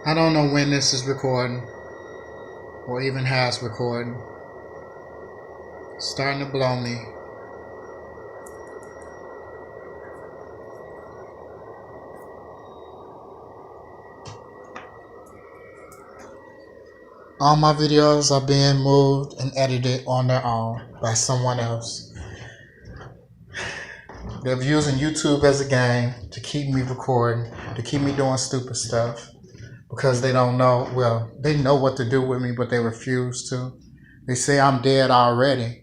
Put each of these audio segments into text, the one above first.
I don't know when this is recording or even has recording. It's starting to blow me. All my videos are being moved and edited on their own by someone else. They're using YouTube as a game to keep me recording, to keep me doing stupid stuff. Because they don't know, well, they know what to do with me, but they refuse to. They say I'm dead already.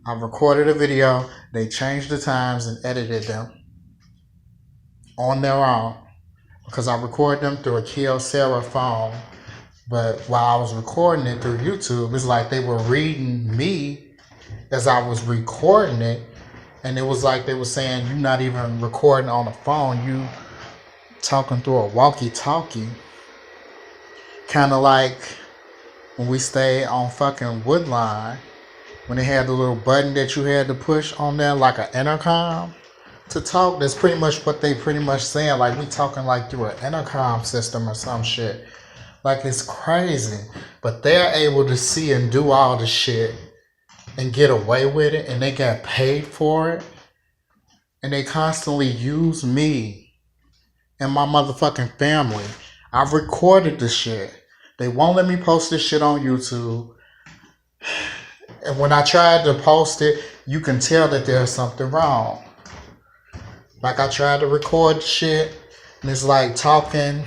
I recorded a video, they changed the times and edited them on their own. Because I recorded them through a Kyocera phone. But while I was recording it through YouTube, it's like they were reading me as I was recording it. And it was like they were saying, you're not even recording on the phone, you talking through a walkie-talkie. Kind of like when we stayed on fucking Woodline, when they had the little button that you had to push on there like an intercom to talk. That's pretty much what they pretty much saying. Like we talking like through an intercom system or some shit. Like it's crazy. But they're able to see and do all the shit and get away with it, and they got paid for it. And they constantly use me and my motherfucking family. I've recorded the shit. They won't let me post this shit on YouTube. And when I tried to post it, you can tell that there's something wrong. Like I tried to record shit, and it's like talking.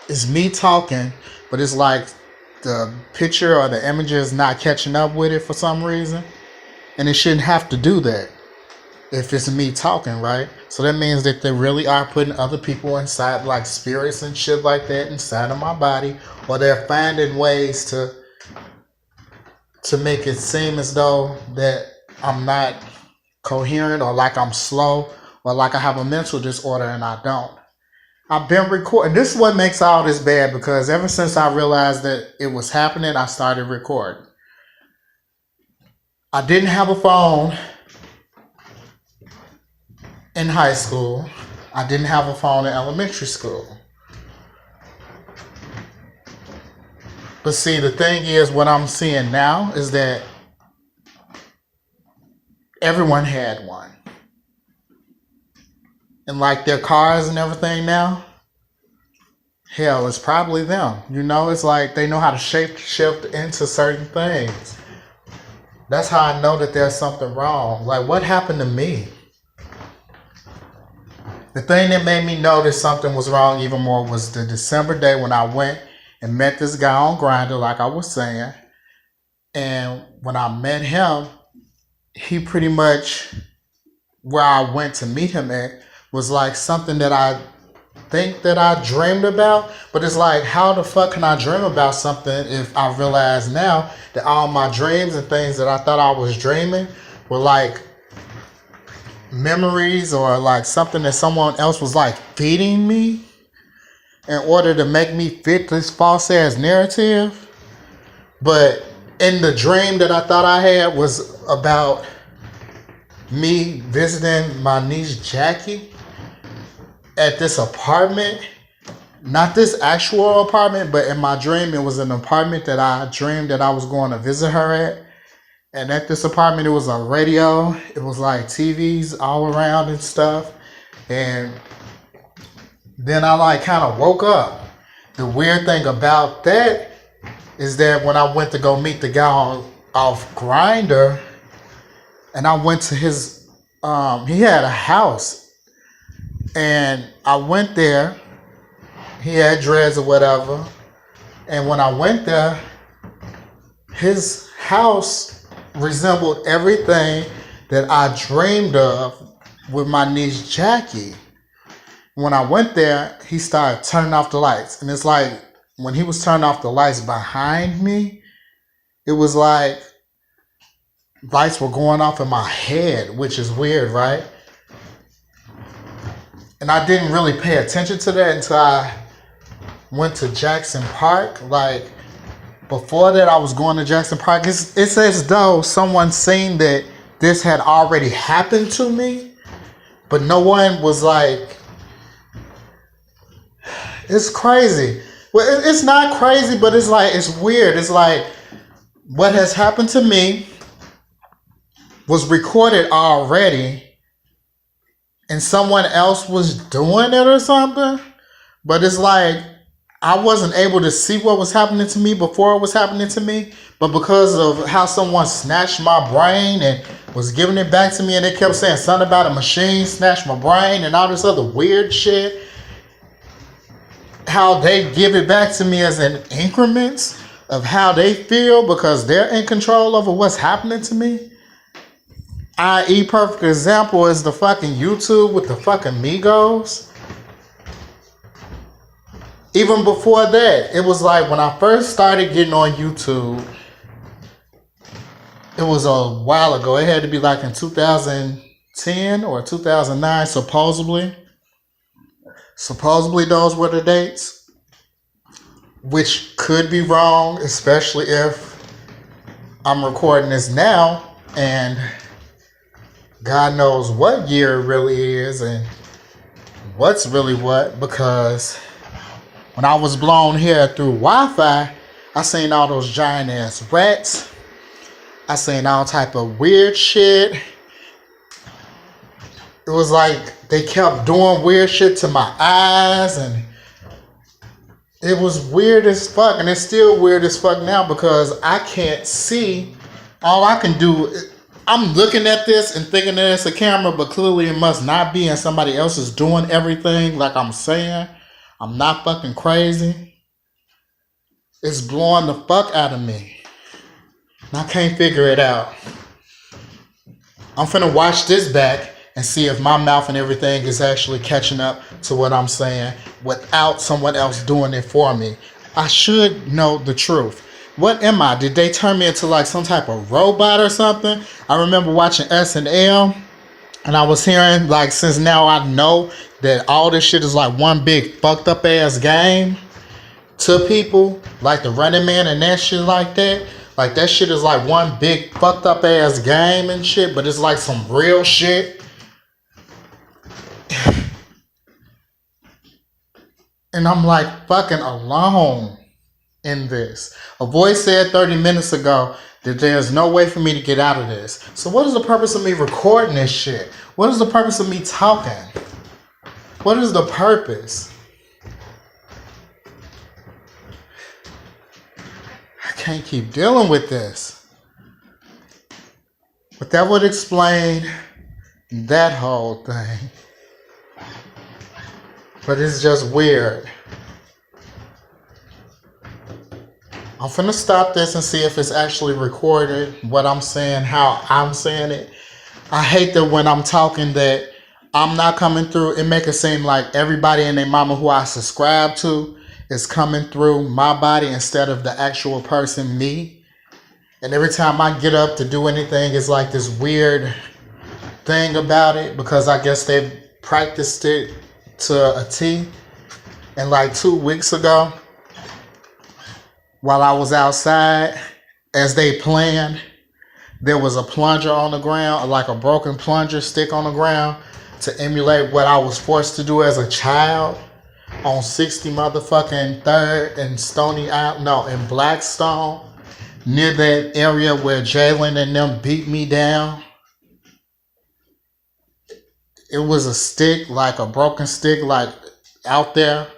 It's me talking, but it's like the picture or the image is not catching up with it for some reason. And it shouldn't have to do that if it's me talking, right? So that means that they really are putting other people inside, like spirits and shit like that, inside of my body, or they're finding ways to make it seem as though that I'm not coherent, or like I'm slow, or like I have a mental disorder, and I don't. I've been recording. This is what makes all this bad, because ever since I realized that it was happening, I started recording. I didn't have a phone in high school. I didn't have a phone in elementary school. But see, the thing is, what I'm seeing now is that everyone had one. And like their cars and everything now, hell, it's probably them. You know, it's like they know how to shift into certain things. That's how I know that there's something wrong. Like, what happened to me? The thing that made me notice something was wrong even more was the December day when I went and met this guy on Grindr, like I was saying. And when I met him, he pretty much, where I went to meet him at, was like something that I think that I dreamed about. But it's like, how the fuck can I dream about something if I realize now that all my dreams and things that I thought I was dreaming were like memories, or like something that someone else was like feeding me in order to make me fit this false ass narrative. But in the dream that I thought I had was about me visiting my niece Jackie at this apartment. Not this actual apartment, but in my dream it was an apartment that I dreamed that I was going to visit her at. And at this apartment, it was a radio. It was like TVs all around and stuff. And then I like kind of woke up. The weird thing about that is that when I went to go meet the guy off Grindr, and I went to his, he had a house. And I went there. He had dreads or whatever. And when I went there, his house resembled everything that I dreamed of with my niece Jackie. When I went there, he started turning off the lights. And it's like, when he was turning off the lights behind me, it was like lights were going off in my head, which is weird, right? And I didn't really pay attention to that until I went to Jackson Park. Like, before that, I was going to Jackson Park. It's as though someone seen that this had already happened to me, but no one was like, It's crazy. Well, it's not crazy, but it's like, it's weird. It's like what has happened to me was recorded already and someone else was doing it or something. But it's like I wasn't able to see what was happening to me before it was happening to me. But because of how someone snatched my brain and was giving it back to me, and they kept saying something about a machine snatched my brain and all this other weird shit, how they give it back to me as in increments of how they feel because they're in control over what's happening to me. I.e., perfect example is the fucking YouTube with the fucking Migos. Even before that, it was like when I first started getting on YouTube, it was a while ago. It had to be like in 2010 or 2009, supposedly. Supposedly those were the dates, which could be wrong, especially if I'm recording this now and God knows what year it really is and what's really what, because when I was blown here through Wi-Fi, I seen all those giant ass rats. I seen all type of weird shit. It was like they kept doing weird shit to my eyes, and it was weird as fuck, and it's still weird as fuck now because I can't see. All I can do, I'm looking at this and thinking that it's a camera, but clearly it must not be, and somebody else is doing everything like I'm saying. I'm not fucking crazy. It's blowing the fuck out of me. And I can't figure it out. I'm finna watch this back and see if my mouth and everything is actually catching up to what I'm saying without someone else doing it for me. I should know the truth. What am I? Did they turn me into like some type of robot or something? I remember watching SNL and I was hearing like, since now I know that all this shit is like one big fucked up ass game to people, like the Running Man and that shit like that. Like that shit is like one big fucked up ass game and shit, but it's like some real shit. And I'm like fucking alone in this. A voice said 30 minutes ago that there's no way for me to get out of this. So what is the purpose of me recording this shit? What is the purpose of me talking? What is the purpose? I can't keep dealing with this. But that would explain that whole thing. But it's just weird. I'm finna stop this and see if it's actually recorded, what I'm saying, how I'm saying it. I hate that when I'm talking that I'm not coming through. It make it seem like everybody and their mama who I subscribe to is coming through my body instead of the actual person, me. And every time I get up to do anything, it's like this weird thing about it because I guess they've practiced it to a T. And like 2 weeks ago, while I was outside, as they planned, there was a plunger on the ground, like a broken plunger stick on the ground to emulate what I was forced to do as a child on 60 motherfucking 3rd and Stony Island, no, in Blackstone, near that area where Jalen and them beat me down. It was a stick, like a broken stick, like out there,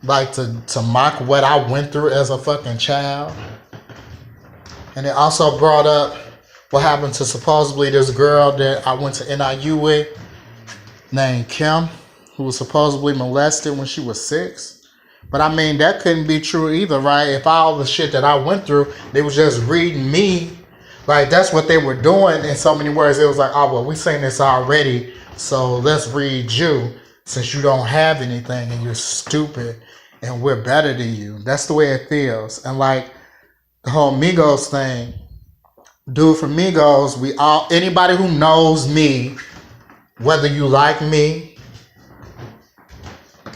like to mock what I went through as a fucking child. And it also brought up what happened to supposedly this girl that I went to NIU with named Kim, who was supposedly molested when she was 6. But I mean, that couldn't be true either, right? If all the shit that I went through, they was just reading me. Like, that's what they were doing in so many words. It was like, oh, well, we seen this already, so let's read you since you don't have anything and you're stupid and we're better than you. That's the way it feels. And like the whole Migos thing, dude from Migos, anybody who knows me, whether you like me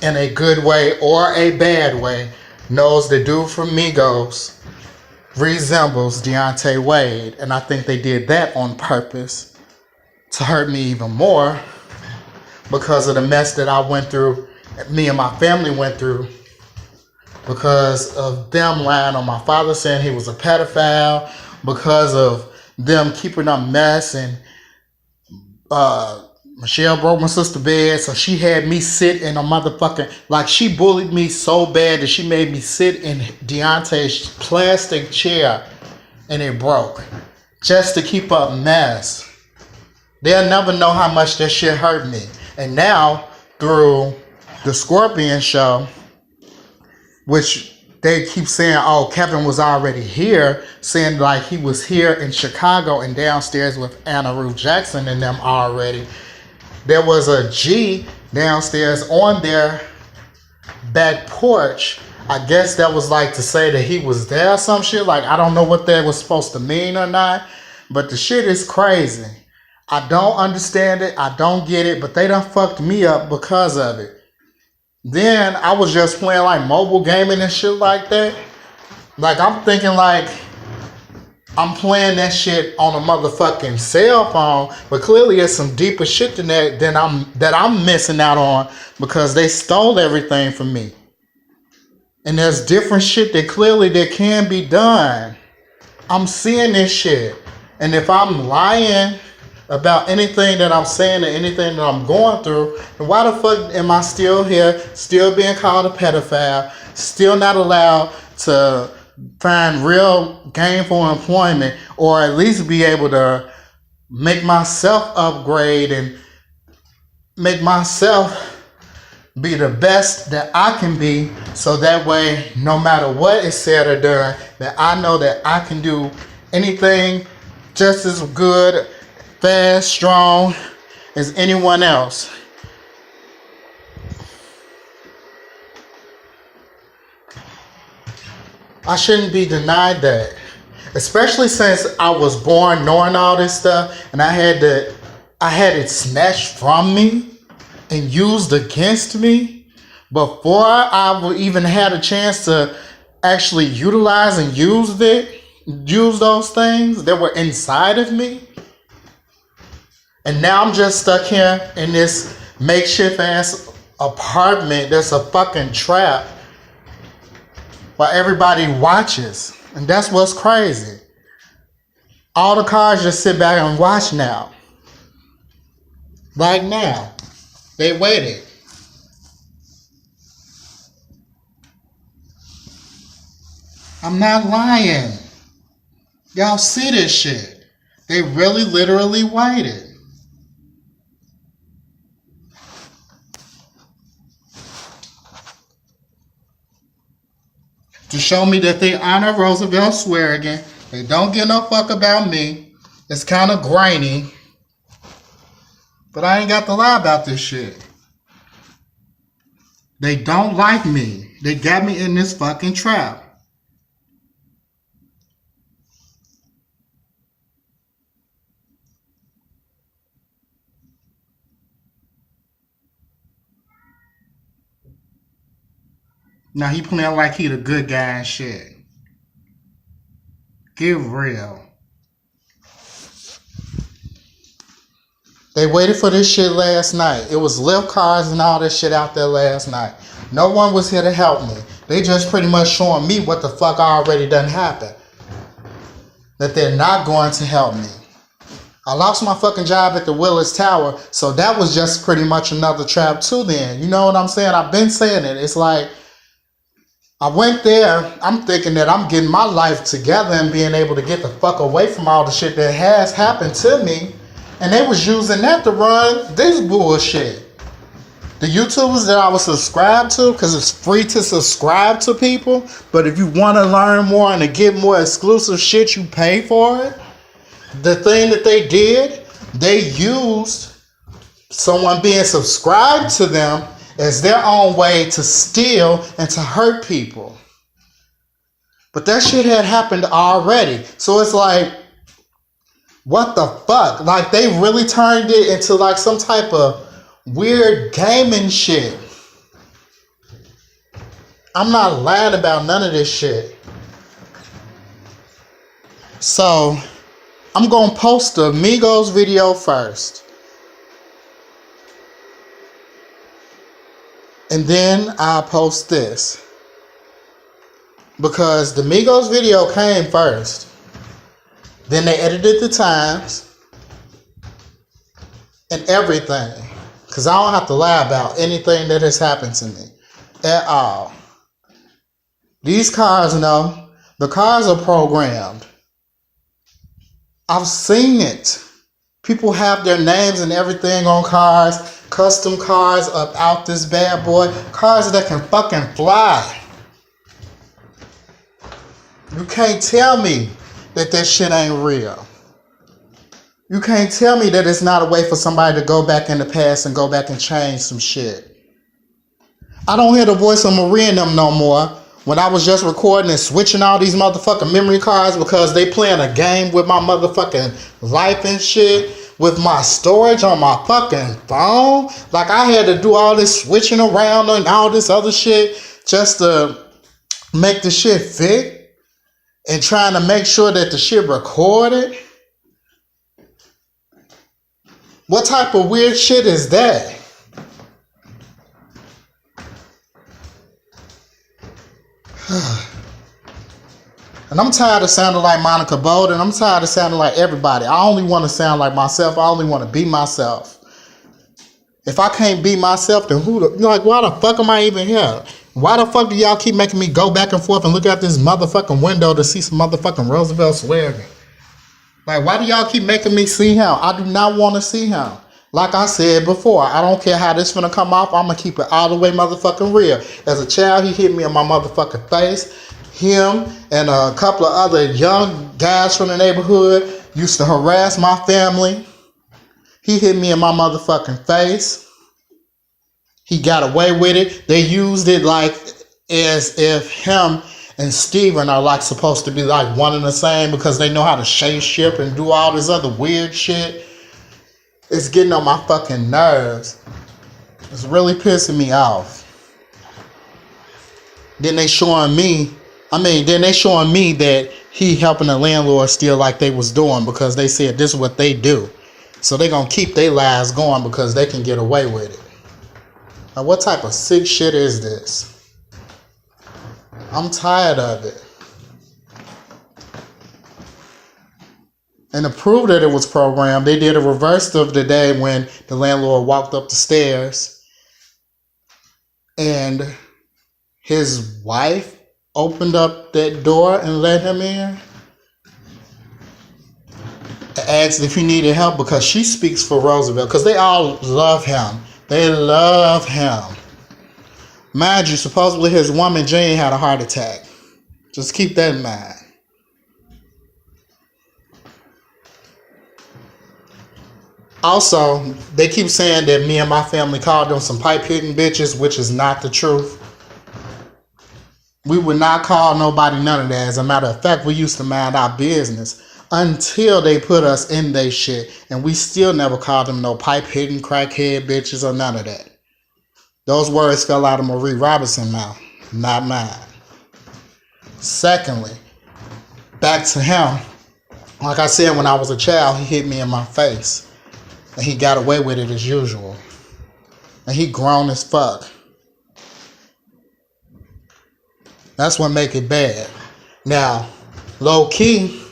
in a good way or a bad way, knows the dude from Migos resembles Deontay Wade. And I think they did that on purpose to hurt me even more because of the mess that I went through me and my family went through because of them lying on my father, saying he was a pedophile, because of them keeping a mess, and Michelle broke my sister's bed, so she had me sit in a motherfucking, like, she bullied me so bad that she made me sit in Deontay's plastic chair and it broke just to keep up mess. They'll never know how much that shit hurt me. And now through the Scorpion show, which they keep saying, oh, Kevin was already here, saying like he was here in Chicago and downstairs with Anna Ruth Jackson and them already. There was a G downstairs on their back porch. I guess that was like to say that he was there or some shit. Like, I don't know what that was supposed to mean or not, but the shit is crazy. I don't understand it. I don't get it, but they done fucked me up because of it. Then I was just playing like mobile gaming and shit like that. Like, I'm thinking like I'm playing that shit on a motherfucking cell phone, but clearly it's some deeper shit than that that I'm missing out on because they stole everything from me. And there's different shit that clearly that can be done. I'm seeing this shit. And if I'm lying about anything that I'm saying or anything that I'm going through, then why the fuck am I still here, still being called a pedophile, still not allowed to find real gainful employment, or at least be able to make myself upgrade and make myself be the best that I can be, so that way no matter what is said or done, that I know that I can do anything just as good, fast, strong as anyone else. I shouldn't be denied that. Especially since I was born knowing all this stuff and I had it snatched from me and used against me before I even had a chance to actually utilize and use those things that were inside of me. And now I'm just stuck here in this makeshift ass apartment that's a fucking trap while everybody watches. And that's what's crazy. All the cars just sit back and watch now. Like now. They waited. I'm not lying. Y'all see this shit. They really literally waited. To show me that they honor Roosevelt Swearigan. They don't give no fuck about me. It's kind of grainy. But I ain't got to lie about this shit. They don't like me. They got me in this fucking trap. Now he playing like he the good guy and shit. Get real. They waited for this shit last night. It was lift cars and all this shit out there last night. No one was here to help me. They just pretty much showing me what the fuck already done happened. That they're not going to help me. I lost my fucking job at the Willis Tower, so that was just pretty much another trap too then. You know what I'm saying? I've been saying it. It's like, I went there, I'm thinking that I'm getting my life together and being able to get the fuck away from all the shit that has happened to me. And they was using that to run this bullshit. The YouTubers that I was subscribed to, because it's free to subscribe to people, but if you want to learn more and to get more exclusive shit, you pay for it. The thing that they did, they used someone being subscribed to them as their own way to steal and to hurt people. But that shit had happened already. So it's like, what the fuck? Like, they really turned it into like some type of weird gaming shit. I'm not lying about none of this shit. So, I'm gonna post the Migos video first. And then I post this. Because the Migos video came first. Then they edited the times. And everything. Because I don't have to lie about anything that has happened to me. At all. These cars know. The cars are programmed. I've seen it. People have their names and everything on cars. Custom cars up out this bad boy. Cars that can fucking fly. You can't tell me that that shit ain't real. You can't tell me that it's not a way for somebody to go back in the past and go back and change some shit. I don't hear the voice of Maria and them no more. When I was just recording and switching all these motherfucking memory cards because they playing a game with my motherfucking life and shit. With my storage on my fucking phone. Like I had to do all this switching around and all this other shit just to make the shit fit. And trying to make sure that the shit recorded. What type of weird shit is that? And I'm tired of sounding like Monica Bolden. I'm tired of sounding like everybody. I only want to sound like myself. I only want to be myself. If I can't be myself, then why the fuck am I even here? Why the fuck do y'all keep making me go back and forth and look out this motherfucking window to see some motherfucking Roosevelt swearing? Like, why do y'all keep making me see him? I do not want to see him. Like I said before, I don't care how this finna come off. I'm gonna keep it all the way motherfucking real. As a child, he hit me in my motherfucking face. Him and a couple of other young guys from the neighborhood used to harass my family. He hit me in my motherfucking face. He got away with it. They used it like as if him and Steven are like supposed to be like one and the same because they know how to ship and do all this other weird shit. It's getting on my fucking nerves. It's really pissing me off. Then they showing me that he helping the landlord steal like they was doing because they said this is what they do. So they gonna keep their lives going because they can get away with it. Now what type of sick shit is this? I'm tired of it. And to prove that it was programmed, they did a reverse of the day when the landlord walked up the stairs and his wife opened up that door and let him in. Asked if he needed help because she speaks for Roosevelt because they all love him. They love him. Mind you, supposedly his woman Jane had a heart attack. Just keep that in mind. Also, they keep saying that me and my family called them some pipe-hitting bitches, which is not the truth. We would not call nobody none of that. As a matter of fact, we used to mind our business until they put us in they shit. And we still never called them no pipe-hitting, crackhead bitches or none of that. Those words fell out of Marie Robinson's mouth, not mine. Secondly, back to him. Like I said, when I was a child, he hit me in my face. And he got away with it as usual. And he grown as fuck. That's what make it bad. Now, low key,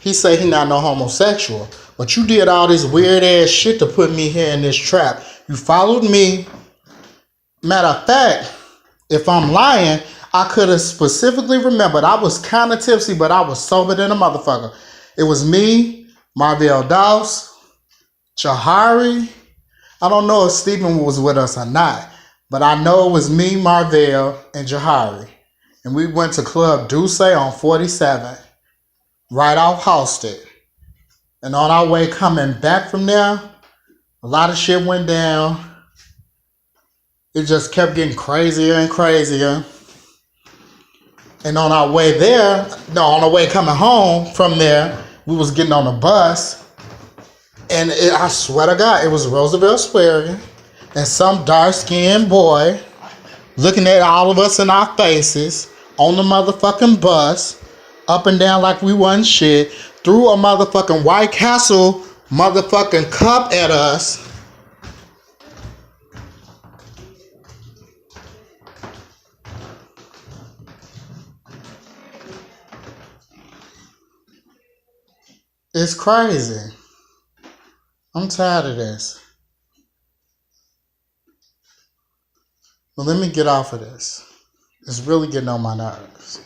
he say he not no homosexual. But you did all this weird ass shit to put me here in this trap. You followed me. Matter of fact, if I'm lying, I could have specifically remembered. I was kind of tipsy, but I was sober than a motherfucker. It was me, Marvell Dawes, Jahari. I don't know if Stephen was with us or not, but I know it was me, Marvell, and Jahari. And we went to Club Duce on 47, right off Halsted. And on our way coming back from there, a lot of shit went down. It just kept getting crazier and crazier. And on our way there, on our way coming home from there, we was getting on a bus. And I swear to God, it was Roosevelt swearing. And some dark-skinned boy looking at all of us in our faces on the motherfucking bus, up and down like we wasn't shit, threw a motherfucking White Castle motherfucking cup at us. It's crazy. I'm tired of this. But let me get off of this. It's really getting on my nerves.